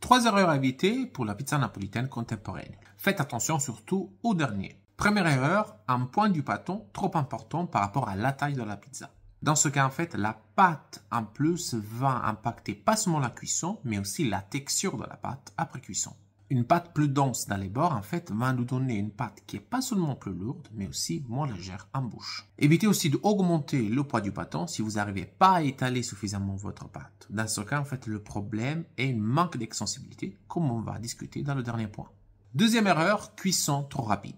3 erreurs à éviter pour la pizza napolitaine contemporaine. Faites attention surtout au dernier. Première erreur, un point du pâton trop important par rapport à la taille de la pizza. Dans ce cas, en fait, la pâte en plus va impacter pas seulement la cuisson, mais aussi la texture de la pâte après cuisson. Une pâte plus dense dans les bords, en fait, va nous donner une pâte qui est pas seulement plus lourde, mais aussi moins légère en bouche. Évitez aussi d'augmenter le poids du pâton si vous n'arrivez pas à étaler suffisamment votre pâte. Dans ce cas, en fait, le problème est un manque d'extensibilité, comme on va discuter dans le dernier point. Deuxième erreur, cuisson trop rapide.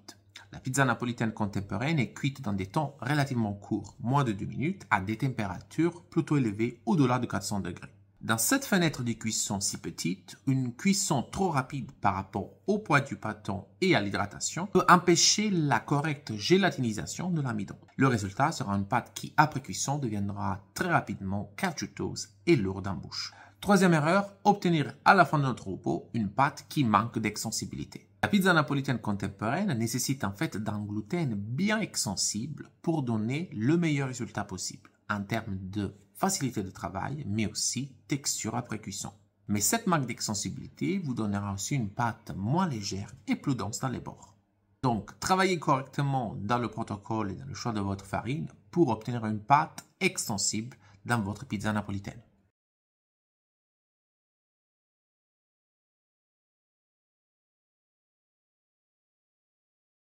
La pizza napolitaine contemporaine est cuite dans des temps relativement courts, moins de 2 minutes, à des températures plutôt élevées au-delà de 400 degrés. Dans cette fenêtre de cuisson si petite, une cuisson trop rapide par rapport au poids du pâton et à l'hydratation peut empêcher la correcte gélatinisation de l'amidon. Le résultat sera une pâte qui, après cuisson, deviendra très rapidement caoutchouteuse et lourde en bouche. Troisième erreur, obtenir à la fin de notre repos une pâte qui manque d'extensibilité. La pizza napolitaine contemporaine nécessite en fait d'un gluten bien extensible pour donner le meilleur résultat possible en termes de facilité de travail, mais aussi texture après cuisson. Mais cette manque d'extensibilité vous donnera aussi une pâte moins légère et plus dense dans les bords. Donc, travaillez correctement dans le protocole et dans le choix de votre farine pour obtenir une pâte extensible dans votre pizza napolitaine.